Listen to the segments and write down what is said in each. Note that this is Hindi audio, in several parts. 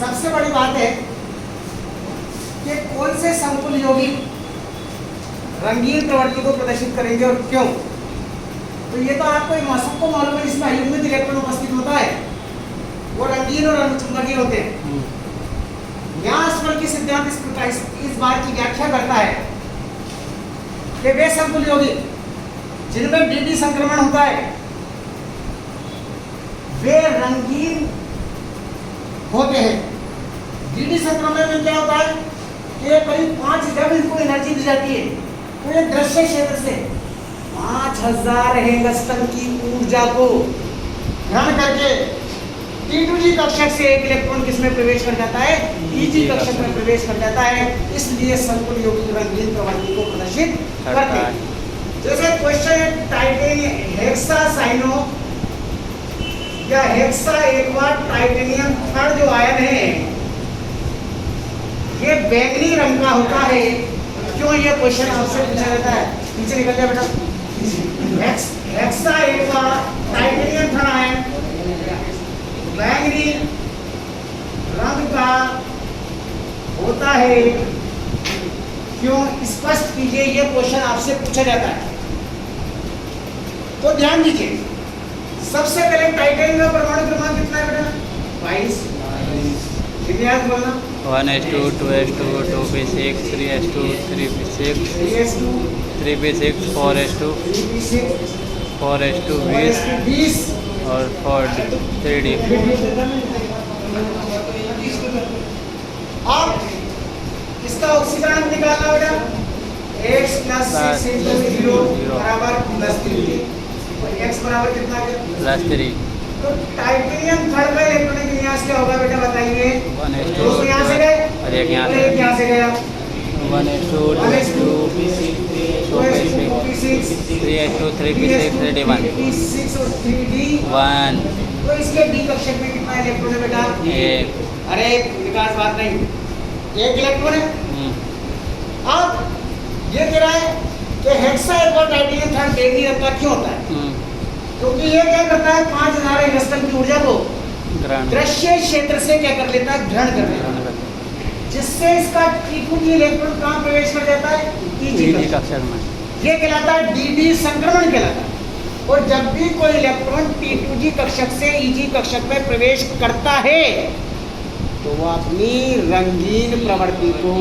सबसे बड़ी बात है कि कौन से संकुल यौगिक रंगीन प्रवृत्ति को प्रदर्शित करेंगे और क्यों। तो ये तो आपको सबको मालूम है, इसमें अयुग्मित इलेक्ट्रॉन उपस्थित होता है, वो रंगीन और अनुचुंबकीय होते हैं। यहाँ स्पर्की सिद्धांत इस बात की व्याख्या करता है कि वे संकुल यौगिक जिनमें डीडी संक्रमण होता है वे रंगीन होते हैं। डीडी संक्रमण में क्या होता है कि करीब 5 जब इनको एनर्जी दी जाती है तो ये दृश्य क्षेत्र से 5000 हेंगस्टन की ऊर्जा को ग्रहण करके T2G कक्षक से एक इलेक्ट्रॉन किसमें प्रवेश कर जाता है, EG कक्षक में प्रवेश कर जाता है। इसलिए संकुल यौगिक रंगीन प्रवृत्ति को प्रदर्शित करते हैं। जैसे क्वेश्चन है टाइटेनियम हेक्सासाइनो या हेक्सा एक्वा टाइटेनियम थर्ड जो आयन है ये बैंगनी रंग का होता है। क्यों ये क्वेश्चन आपसे पूछा जाता है, नीचे निकल जाए बेटा। Hexa aqua titanium third ion बैंगनी रंग का होता है। क्यों, स्पष्ट कीजिए, ये क्वेश्चन आपसे पूछा जाता है। तो ध्यान दीजिए, सबसे पहले टाइटेनियम का परमाणु क्रमांक कितना है बेटा? 22। कितने याद बोलना? 1s2 2s2 2p6 3s2 3p6 3p6 4s2 4s2 20 और 3d। अब इसका ऑक्सीकरण निकालना बेटा, x + 6 × 0 बराबर +3। x बराबर कितना है? +3। तो टाइटेनियम थर्ड का इलेक्ट्रॉनिक विन्यास क्या होगा बेटा, बताइए। 1s2 तो यहाँ से गए और एक यहाँ से गया। 1s2 2s2 2p6 3s2 3p6 3d1 3p6 और 3d1। तो इसके डी कक्षक में कितना इलेक्ट्रॉन है बेटा? 1। अरे विकास बात नहीं, 1 इलेक्ट्रॉन है। अब ये कह रहा है कि हेक्सा एक्वा टाइटेनियम थर्ड बैंगनी रंग का क्यों होता है? क्योंकि ये क्या करता है, 5000 हेंगस्टन की ऊर्जा को दृश्य क्षेत्र से क्या कर लेता है, ग्रहण कर लेता है, जिससे इसका T2G इलेक्ट्रॉन कहाँ प्रवेश कर जाता है, EG कक्षक में। ये कहलाता है डीडी संक्रमण कहलाता है। और जब भी कोई इलेक्ट्रॉन T2G कक्षक से EG कक्षक में प्रवेश करता है तो वह अपनी रंगीन प्रवृत्ति को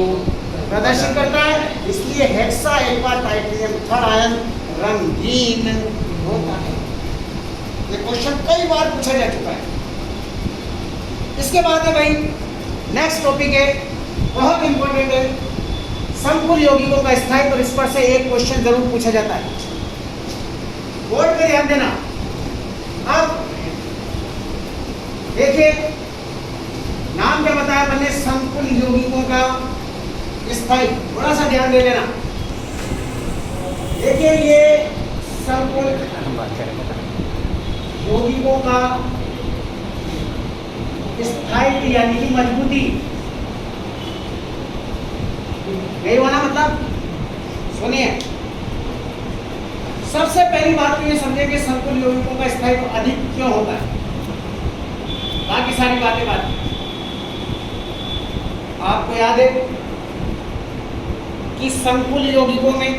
प्रदर्शित करता है। इसलिए hexa aqua titanium third ion रंगीन होता है। ये क्वेश्चन कई बार पूछा जा चुका है। इसके बाद है भाई नेक्स्ट टॉपिक है, बहुत इंपॉर्टेंट है, संकुल यौगिकों का स्थायित्व। और इस पर से एक क्वेश्चन जरूर पूछा जाता है, बोर्ड पे ध्यान देना। अब देखिए नाम क्या बताया मैंने, संकुल यौगिकों का स्थायित्व, थोड़ा सा ध्यान दे लेना। देखिए ये संकुल यौगिकों का स्थायित्व यानी कि मजबूती, यही होना मतलब। सुनिए, सबसे पहली बात तो ये समझे कि संकुल यौगिकों का स्थायित्व अधिक क्यों होता है। बाकी सारी बातें बात आपको याद है कि संकुल यौगिकों में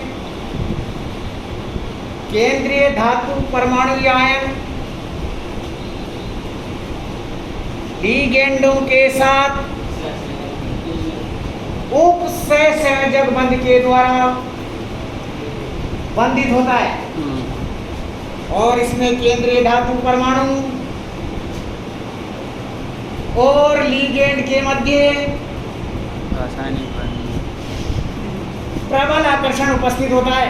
केंद्रीय धातु परमाणु आयन लिगेंडों के साथ उपसंयोजक बंध के द्वारा बंधित होता है। और इसमें केंद्रीय धातु परमाणु और लिगेंड के मध्य प्रबल आकर्षण उपस्थित होता है।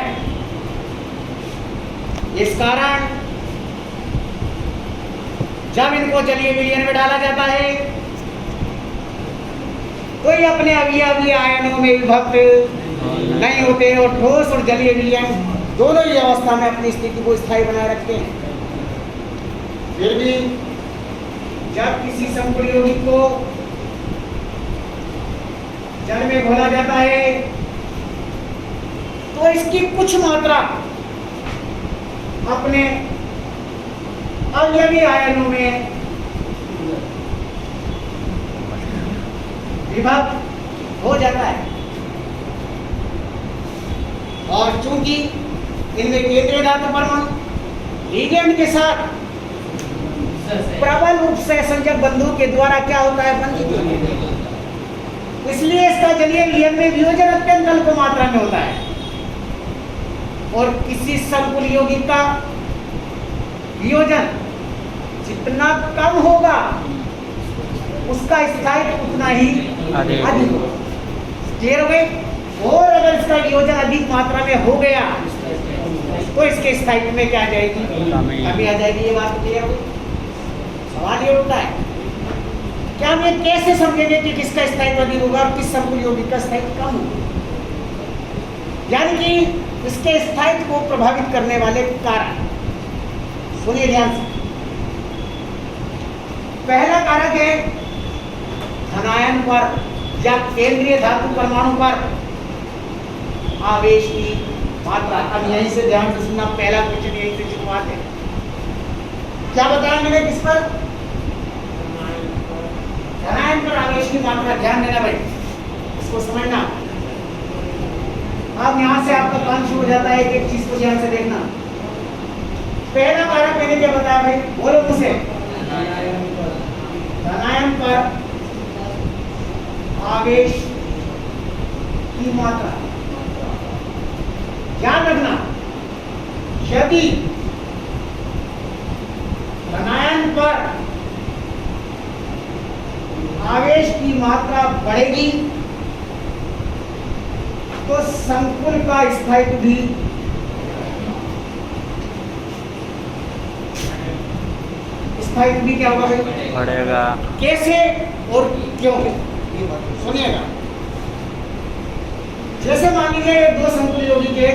इस कारण जब इनको जलीय विलयन में डाला जाता है तो ये अपने अवयवी आयनों में विभक्त नहीं होते और ठोस और जलीय विलयन दोनों ही अवस्था में अपनी स्थिति को स्थायी बनाए रखते हैं। फिर भी जब किसी संकुल यौगिक को जल में घोला जाता है तो इसकी कुछ मात्रा अपने अवयवी आयनों में विभक्त हो जाता है। और चूंकि इनमें केंद्रीय धातु परमाणु लिगेंड के साथ प्रबल उपसहसंजक बंधु के द्वारा क्या होता है, बंधित होता है। इसलिए इसका जलीय विलयन में वियोजन अत्यंत अल्प मात्रा में होता है और किसी संकुल यौगिक का वियोजन जितना कम होगा उसका स्थायित्व उतना ही अधिक होगा। क्लियर हो गई? और अगर इसका वियोजन अधिक मात्रा में हो गया तो इसके स्थायित्व में क्या आ जाएगी, कमी आ जाएगी। ये बात क्लियर हो? सवाल ये उठता है क्या हम ये कैसे समझेंगे कि किसका स्थायित्व अधिक होगा और किस संकुल यौगिक का स्थायित्व कम होगा? यानी कि इसके स्थायित्व को प्रभावित करने वाले कारक सुनिए ध्यान से। पहला कारक है धनायन पर या केंद्रीय धातु परमाणु पर आवेश की मात्रा। अब यहीं से ध्यान से सुनना, पहला क्वेश्चन यहीं से शुरुआत है। क्या बताया मैंने, किस पर? धनायन पर आवेश की मात्रा। ध्यान देना भाई, इसको समझना। अब यहां से आपका काम शुरू हो जाता है, एक एक चीज को ध्यान से देखना। पहला कारक मैंने क्या बताया भाई, बोलो मुझसे। धनायन पर आवेश की मात्रा। ध्यान रखना, यदि धनायन पर आवेश की मात्रा बढ़ेगी तो संकुल का स्थायित्व भी क्या होगा भाई, बढ़ेगा। कैसे और क्यों, सुनिएगा। जैसे मान लीजिए दो संकुल यौगिक के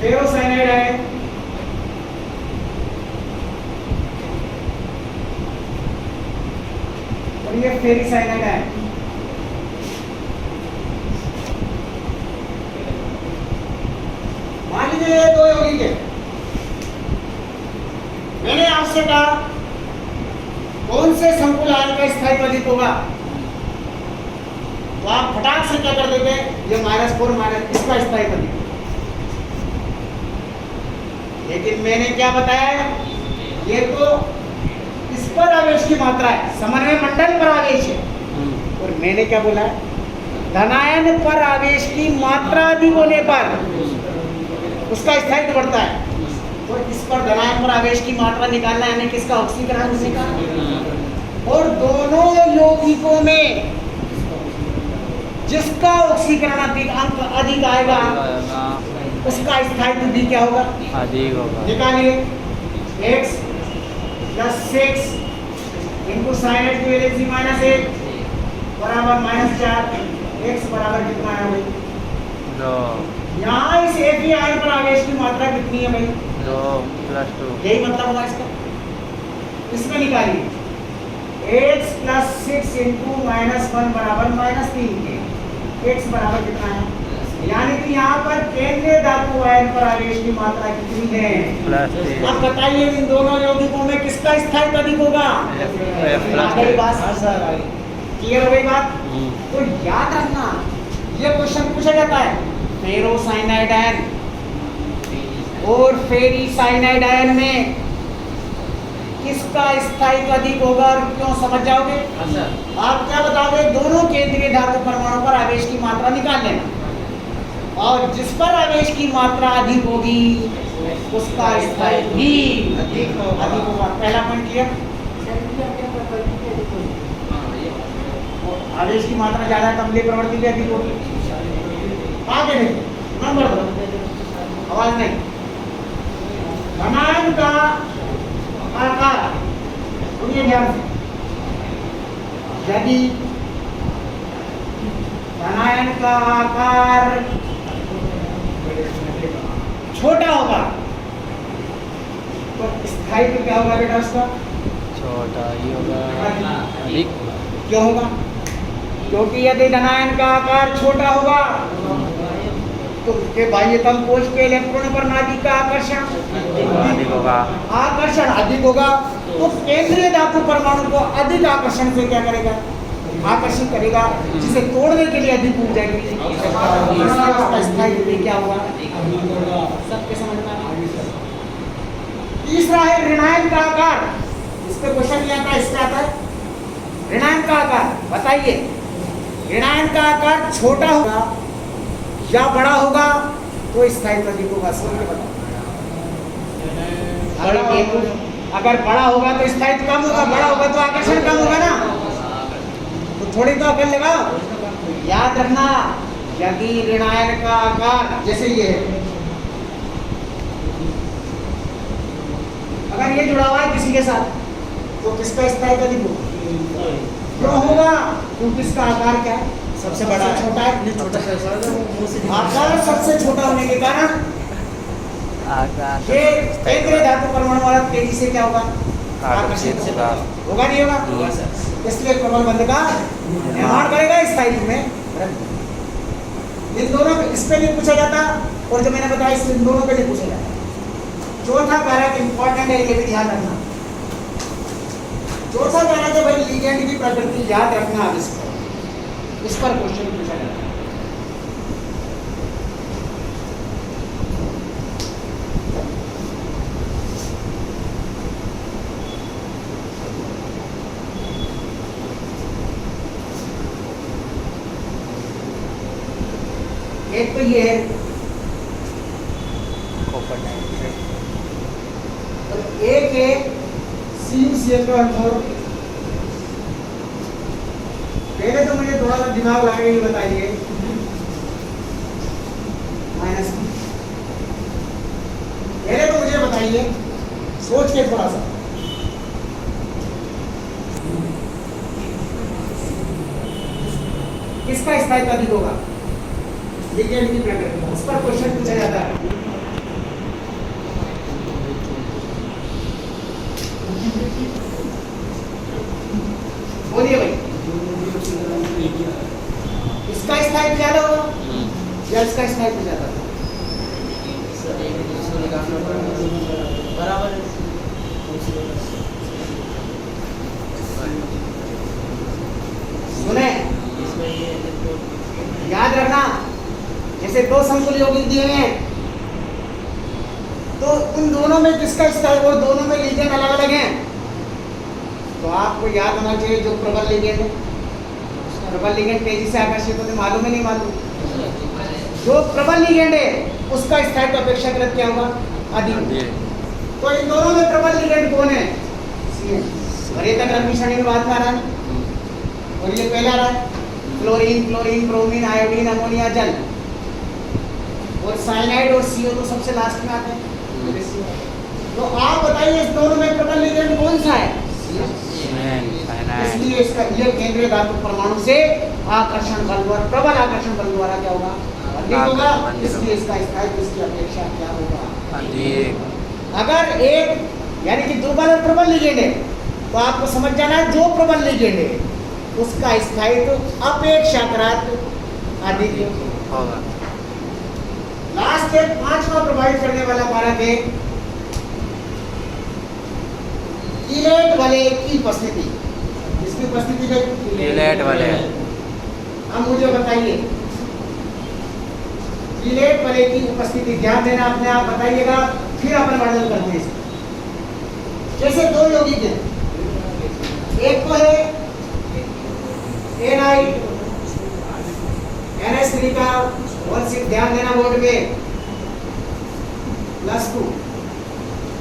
फेरोसाइनाइड है और ये फेरिसाइनाइड है। मान लीजिए ये दो यौगिक है। मैंने आपसे कहा कौन से संकुल आयन का स्थायित्व अधिक होगा, तो आप फटाक से क्या कर देते, ये -4 इसका स्थायित्व अधिक। लेकिन मैंने क्या बताया, ये तो इस पर आवेश की मात्रा है, समन्वय मंडल पर आवेश है। और मैंने क्या बोला, धनायन पर आवेश की मात्रा अधिक होने पर उसका स्थायित्व बढ़ता है। तो इस पर धनायन पर आवेश की मात्रा निकालना है, किसका, ऑक्सीकरण का। और दोनों यौगिकों में जिसका ऑक्सीकरण अंक अधिक आएगा उसका स्थायित्व भी क्या होगा, अधिक होगा। निकालिए, x + 6 इंटू साइन की वैलेंसी -1 बराबर -4। x बराबर कितना है भाई, 2। यहाँ इस एक ही आयन पर आवेश की मात्रा कितनी है भाई, 2 + 2। यही मतलब होगा इसका। इसमें निकालिए, x + 6 इंटू -1 बराबर -3 के। x बराबर कितना है, यानी कि यहाँ पर केंद्रीय धातु आयन पर आवेश की मात्रा कितनी है, +3। अब बताइए इन दोनों यौगिकों में किसका स्थायित्व अधिक होगा, क्लियर हो गई बात। तो याद रखना, ये क्वेश्चन पूछा जाता है फेरोसाइनाइड आयन और फेरिसाइनाइड आयन में किसका स्थायित्व अधिक होगा और क्यों, समझ जाओगे। आप क्या बताओगे, दोनों केंद्रीय धातु परमाणु पर आवेश की मात्रा निकाल लेना और जिस पर आवेश की मात्रा अधिक होगी उसका स्थायित्व भी अधिक होगा। पहला पॉइंट क्लियर। आवेश की मात्रा ज्यादा है, अम्लीय प्रवृत्ति भी अधिक होगी। आगे देखो नंबर 2, आवाज नहीं। धनायन का आकार, सुनिए ध्यान से, यदि धनायन का आकार छोटा होगा तो स्थायित्व क्या होगा बेटा उसका, छोटा ही होगा, अधिक। क्यों होगा, क्योंकि यदि धनायन का आकार छोटा होगा तो उसके बाह्यतम कोश के इलेक्ट्रॉन पर नाभिक का आकर्षण अधिक होगा, आकर्षण अधिक होगा। तो केंद्रीय धातु परमाणु को अधिक आकर्षण से क्या करेगा, आकर्षित करेगा, जिसे तोड़ने के लिए अधिक ऊर्जा की आवश्यकता होगी, इसलिए उसका स्थायित्व भी क्या हुआ, सबके समझ में आया। तीसरा है ऋणायन का आकार। इस पे क्वेश्चन नहीं आता, इसका आता है ऋणायन का आकार। बताइए ऋणायन का आकार छोटा होगा या बड़ा होगा तो स्थायित्व अधिक होगा। समझ के बताओ। अगर बड़ा होगा तो स्थायित्व कम होगा, बड़ा होगा तो आकर्षण कम होगा ना। तो थोड़ी तो अकल लगाओ। याद रखना यदि ऋणायन का आकार जैसे ये है, अगर ये जुड़ा हुआ है किसी के साथ तो किसका स्थायित्व अधिक होगा? क्यों होगा? क्योंकि इसका आकार क्या है, सबसे बड़ा छोटा है। आकार सबसे छोटा होने के कारण ये केंद्रीय धातु परमाणु वाला तेजी से क्या होगा, आकर्षित होगा। होगा नहीं होगा? इसलिए प्रबल बंध का निर्माण करेगा स्थायित्व में। इन दोनों इस पे नहीं पूछा जाता, और जो मैंने बताया इन दोनों पे नहीं पूछा जाता। चौथा कारक इंपॉर्टेंट है, ये भी ध्यान रखना। चौथा कारक है भाई लिगेंड की प्रकृति, याद रखना। अब इस पर क्वेश्चन पूछा जाता है। एक तो ये है और एक है CuCl4। पहले तो मुझे थोड़ा सा दिमाग लगा के बताइए। माइनस पहले तो मुझे बताइए सोच के थोड़ा सा, किसका स्थायित्व अधिक होगा? लिगेंड की प्रकृति, उस पर क्वेश्चन पूछा जाता है। बोलिए भाई, इसका स्थायित्व ज्यादा होगा या इसका स्थायित्व ज्यादा होगा? बराबर। सुने, याद रखना, जैसे दो समतुल्य यौगिक दिए हैं तो उन दोनों में किसका स्थायित्व, और दोनों में लिगेंड अलग अलग हैं, तो आपको याद होना चाहिए जो प्रबल लिगेंड है, प्रबल लिगेंड तेजी से आकर्षित होते, मालूम है नहीं मालूम? जो प्रबल लिगेंड है उसका स्थायित्व अपेक्षाकृत क्या होगा, अधिक। तो इन दोनों में प्रबल लिगेंड कौन है? और ये तक रंगी श्रेणी में बात में आ रहा है, और ये पहला आ रहा है chlorine, chlorine, bromine, iodine, ammonia, जल, और साइनाइड और CO तो सबसे लास्ट में आते हैं। तो आप बताइए इस दोनों में प्रबल लिगेंड कौन सा है? इसलिए इसका ये केंद्रीय धातु परमाणु से आकर्षण बल द्वारा, प्रबल आकर्षण बल द्वारा क्या होगा, अधिक होगा। इसलिए इसका स्थायित्व इसकी अपेक्षा क्या होगा, अधिक। अगर एक यानी कि दुर्बल और प्रबल लिगेंड है तो आपको समझ जाना है जो प्रबल लिगेंड है उसका स्थायित्व अपेक्षाकृत अधिक होगा। लास्ट एक पांचवा प्रभावित करने वाला कारक है कीलेट वलय की उपस्थिति। इसकी उपस्थिति है कीलेट वलय। अब मुझे बताइए कीलेट वलय की उपस्थिति, ध्यान देना, अपने आप बताइएगा, फिर अपन वर्णन करते हैं। जैसे दो यौगिक हैं, एक तो है NH3 का और सिर्फ ध्यान देना बोर्ड में +2,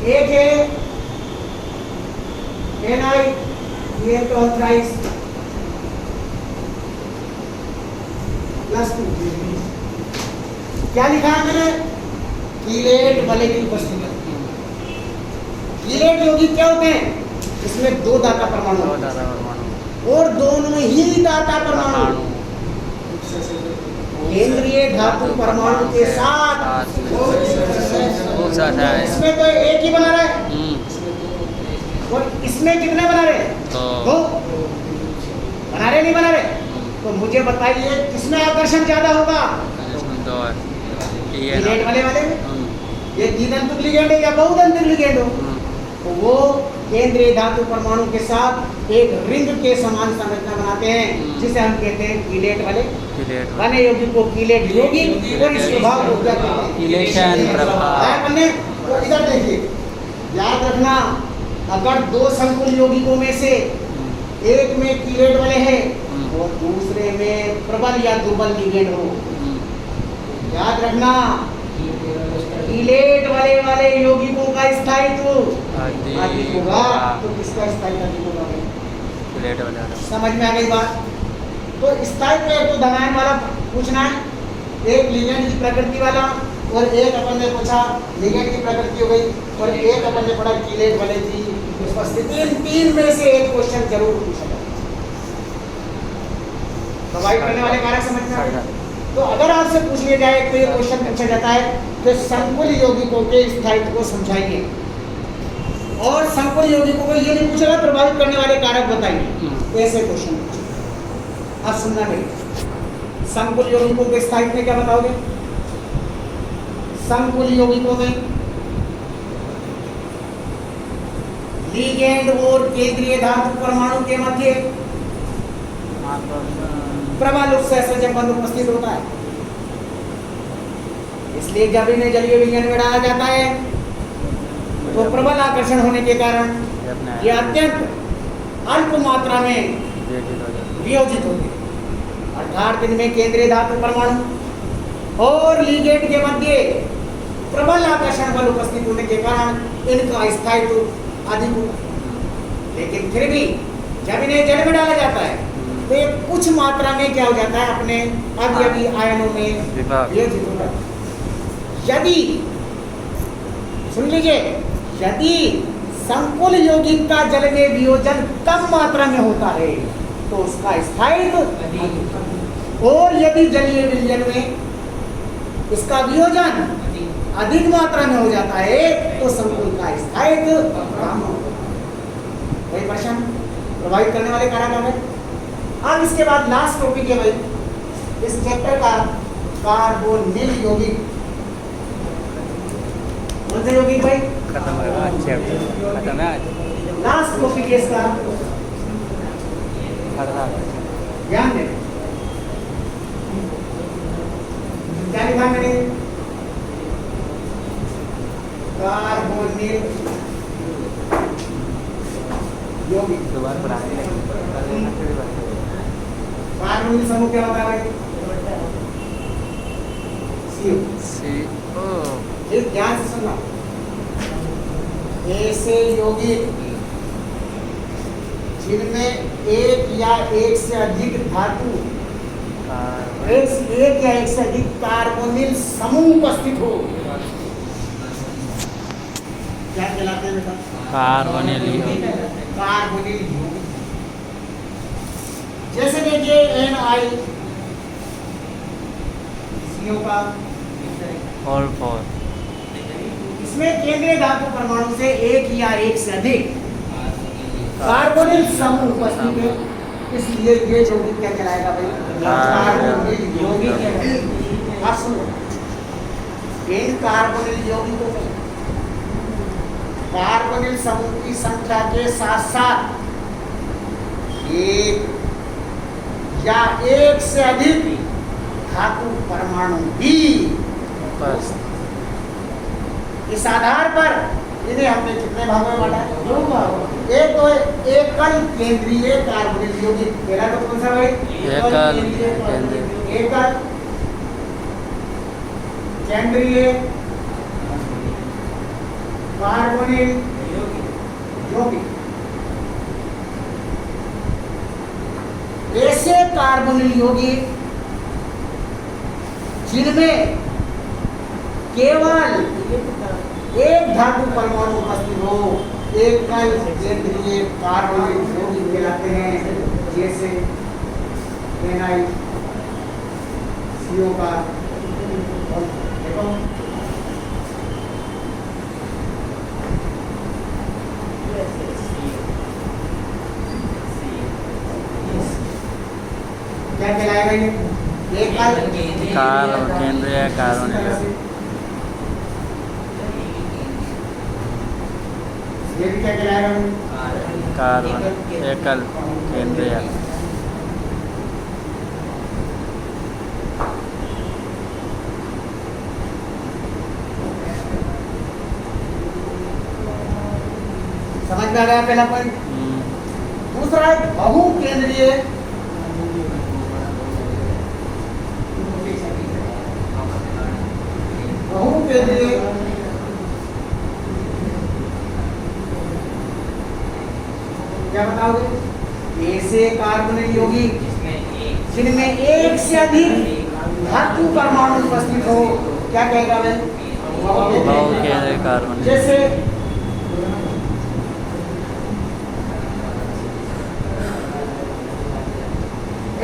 एक है NiCl2 +2। क्या लिखा है मैंने? कीलेट वलय की उपस्थिति। कीलेट यौगिक क्या होते हैं? इसमें दो दाता परमाणु और दोनों ही दाता परमाणु केंद्रीय धातु परमाणु के साथ इसमें तो एक ही बना रहा है और इसमें कितने बना रहे? दो। बना रहे नहीं बना रहे? तो मुझे बताइए किसमें आकर्षण ज्यादा होगा? कीलेट वाले में। ये द्विदंतुक लिगेंड है या बहुदंतुक लिगेंड हो तो वो केंद्रीय धातु परमाणु के साथ एक रिंग के समान संरचना बनाते हैं, जिसे हम कहते हैं कीलेट वाले किलेट बने यौगिक को कीलेट यौगिक और इस प्रभाव को क्या कहते हैं? किलेशन प्रभाव। है बने। तो इधर देखिए, याद रखना, अगर दो संकुल यौगिकों में से एक में कीलेट वाले हैं और दूसरे में प्रबल या दुर्बल लिगेंड हो, याद रखना कीलेट वाले यौगिकों का स्थायित्व अधिक होगा। तो किसका स्थायित्व अधिक होगा? किलेट वाला। समझ में आ गई बात? तो स्थायित्व एक तो धनायन वाला पूछना है, एक लिगेंड की प्रकृति वाला, और एक अपन ने पूछा लिगेंड की प्रकृति हो गई, और एक अपन ने पढ़ा कीलेट वाले की उपस्थिति। इन तीन में से एक क्वेश्चन जरूर पूछा जाए। प्रोवाइड करने वाले कारक समझ में आ गए? तो अगर आपसे पूछ लिया जाए तो ये क्वेश्चन पूछा जाता है कि संकुल यौगिकों के स्थायित्व को समझाइए, और संकुल यौगिकों को ये नहीं पूछेगा प्रभावित करने वाले कारक बताइए, ऐसे क्वेश्चन पूछे। अब सुनना मेरी, संकुल यौगिकों के स्थायित्व में क्या बताओगे? संकुल यौगिकों में लिगेंड और केंद्रीय धातु परमाणु के मध्य प्रबल उत्सर्जक बंध उपस्थित होता है। इसलिए जब इन्हें जलीय विलयन में डाला जाता है तो प्रबल आकर्षण होने के कारण ये अत्यंत अल्प मात्रा में वियोजित होते हैं। अर्थात इनमें केंद्रीय धातु परमाणु और लिगेंड के मध्य प्रबल आकर्षण बल उपस्थित होने के कारण इनका स्थायित्व अधिक होता है। लेकिन फिर भी जब इन्हें जल में डाला जाता है तो ये कुछ मात्रा में क्या हो जाता है? अपने अवयवी आयनों में वियोजित होता है। यदि सुन लीजिए, यदि संकुल यौगिक का जल में वियोजन कम मात्रा में होता है तो उसका स्थायित्व, और यदि जलीय विलयन में इसका वियोजन अधिक मात्रा में हो जाता है तो संकुल का स्थायित्व कम होता है। वही प्रश्न प्रभावित करने वाले कारक आ गए। अब इसके बाद लास्ट टॉपिक है भाई इस चैप्टर का, कार्बोनिल यौगिक। कौन से यौगिक भाई? खत्म है चैप्टर, खत्म है। लास्ट टॉपिक है इसका, ध्यान दें। क्या लिखा मैंने? कार्बोनिल यौगिक। दोबारा पढ़ाएंगे। कार्बोनिल समूह क्या होता है? CO। एक ध्यान से सुनना, ऐसे यौगिक जिनमें एक या एक से अधिक धातु, एक या एक से अधिक कार्बोनिल समूह उपस्थित हो, क्या कहलाते हैं बेटा? कार्बोनिल यौगिक। कार्बोनिल यौगिक। जैसे देखिए NiCO का ऑल फोर, इसमें केंद्रीय धातु परमाणु से एक या एक से अधिक कार्बोनिल समूह उपस्थित है, इसलिए ये यौगिक क्या कहलाएगा भाई? कार्बोनिल यौगिक है। अब सुनो, इन कार्बोनिल यौगिकों में कार्बोनिल समूह की संख्या के साथ साथ एक या एक से अधिक धातु परमाणु भी, इस आधार पर इन्हें हमने कितने भागों में बांटा है? दो भागों। एक तो एकल केंद्रीय कार्बोनिल यौगिक। पहला तो कौन सा भाई? एकल केंद्रीय कार्बोनिल यौगिक। ऐसे कार्बोनिल यौगिक जिनमें केवल एक धातु परमाणु उपस्थित हो, एकल केंद्रीय कार्बोनिल यौगिक कहलाते हैं। जैसे NiCO का, देखो क्या कहलाएगा ये? एकल केंद्रीय कार्बोनिल। ये भी क्या कहलाएगा? कार्बन एकल केंद्रीय समझ में आ गया पहला पॉइंट। दूसरा है बहु केंद्रीय क्या बताओगे? ऐसे कार्बनिक यौगिक जिनमें एक से अधिक धातु परमाणु उपस्थित हो, क्या कहेगा मैं? बहुकेंद्रीय कार्बन। जैसे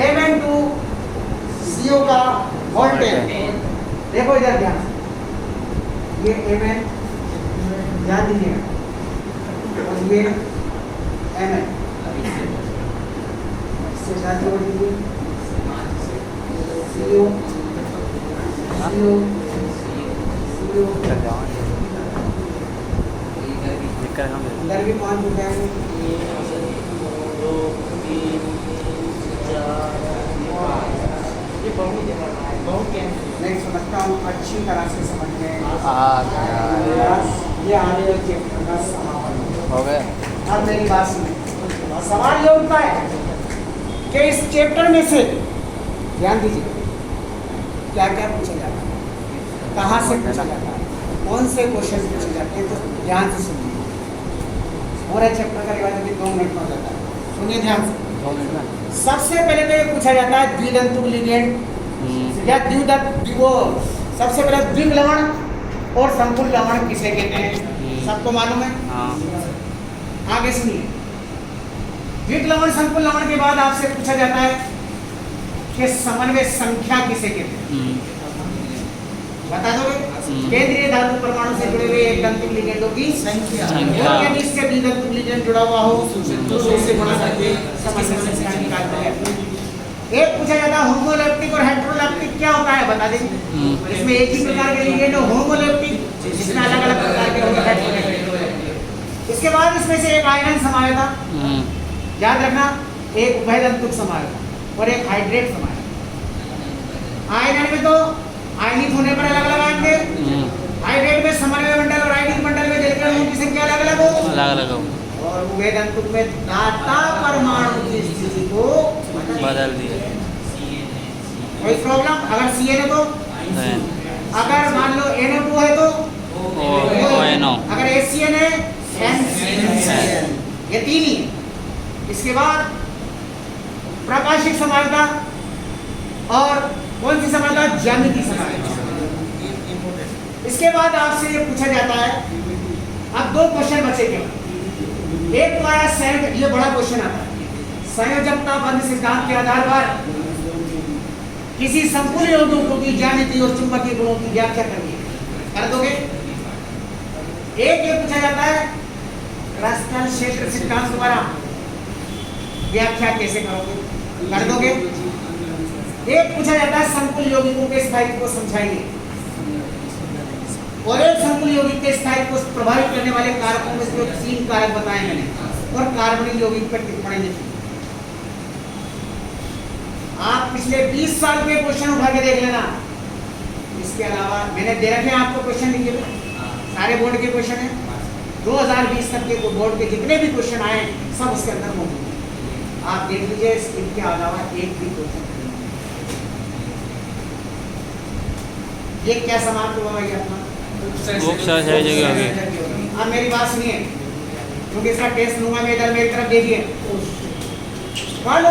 Mn2CO का वोल्टेज, देखो इधर ध्यान, ये Mn ध्यान दीजिएगा और ये Mn इससे साथ जोड़ दीजिए CO CO CO इधर भी 5 हो जाएंगे, 1 2 3 4 नहीं समझता हूँ अच्छी तरह से समझ में ये आगे चैप्टर का समापन हो गया। अब मेरी बात सुनिए। सवाल ये उठता है कि इस चैप्टर में से ध्यान दीजिए क्या क्या पूछा जाता है, कहाँ से पूछा जाता है, कौन से क्वेश्चन पूछे जाते हैं, तो ध्यान से सुनिए। और चैप्टर का रिवाज अभी 2 मिनट में हो जाता है, सुनिए ध्यान से। सबसे पहले तो ये पूछा जाता है द्विदंतुक लिगेंड या द्विदंत, वो सबसे पहले द्विग लवण और संकुल लवण किसे कहते हैं, सबको मालूम है? आगे सुनिए। द्विग लवण संकुल लवण के बाद आपसे पूछा जाता है कि समन्वय संख्या किसे कहते हैं, बता दोगे? केंद्रीय धातु परमाणु से जुड़े हुए एक दंतुक लिगेंडों की संख्या, और यदि इससे द्विदंतुक लिगेंड जुड़ा हुआ हो तो उसे गुणा करके समन्वय संख्या निकालते हैं। एक पूछा जाता है होमोलैप्टिक और हेटेरोलैप्टिक क्या होता है, बता दें। इसमें एक ही प्रकार के लिगेंड होमोलैप्टिक जिसमें अलग अलग प्रकार के होंगे हेटेरोलैप्टिक। इसके बाद इसमें से एक आयरन समाया था, याद रखना, एक उभयदंतुक समाया था और एक हाइड्रेट समाया। आयरन में तो आयनिक होने पर अलग अलग आएंगे, हाइड्रेट में समन्वय मंडल और आयनिक मंडल में जलकर अणुओं की संख्या अलग अलग हो, अलग अलग हो, और उभयदंतुक में दाता परमाणु की स्थिति को बदल दिया। कोई प्रॉब्लम? अगर CN है तो, अगर मान लो NO2 है तो ONO, अगर HCN है NCN, ये 3 ही। इसके बाद प्रकाशिक समानता और कौन सी समानता? ज्यामिति समानता। इसके बाद आपसे ये पूछा जाता है, अब 2 क्वेश्चन बचे केवल। एक तो आया संयोग, ये बड़ा क्वेश्चन आता है, संयोजकता बंध सिद्धांत के आधार पर किसी संकुल यौगिकों की ज्यामिति और चुंबकीय गुणों की व्याख्या करनी है, कर दोगे? एक ये पूछा जाता है क्रिस्टल क्षेत्र सिद्धांत द्वारा व्याख्या कैसे करोगे, कर दोगे? एक पूछा जाता है संकुल यौगिकों के स्थायित्व को समझाइए, और एक संकुल यौगिक के स्थायित्व को प्रभावित करने वाले कारकों में से 3 कारक बताए मैंने, और कार्बनिक यौगिक पर टिप्पणी लिखी। आप पिछले 20 साल के क्वेश्चन उठा के देख लेना। इसके अलावा मैंने दे रखे हैं आपको क्वेश्चन लिखे हुए, सारे बोर्ड के क्वेश्चन हैं। 2020 तक के बोर्ड के जितने भी क्वेश्चन आए सब उसके अंदर मौजूद हैं, आप देख लीजिए। इनके अलावा एक भी क्वेश्चन, ये क्या समाप्त हुआ भाई अपना? अब मेरी बात सुनिए, क्योंकि इसका टेस्ट लूंगा मैं, इधर मेरी तरफ देखिए।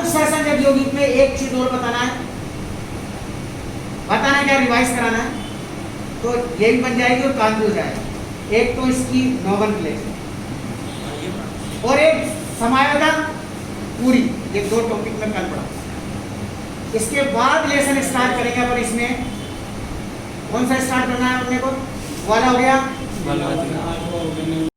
सेशन जब यौगिक में एक चीज और बताना है क्या, रिवाइज कराना है, तो ये भी बन जाएगी और काम भी हो जाएगा। एक तो इसकी नोमेनक्लेचर और एक समायोजन पूरी, ये 2 टॉपिक में कल पढ़ा। इसके बाद लेसन स्टार्ट करेंगे पर इसमें कौन सा स्टार्ट करना है अपने को? वाला हो गया।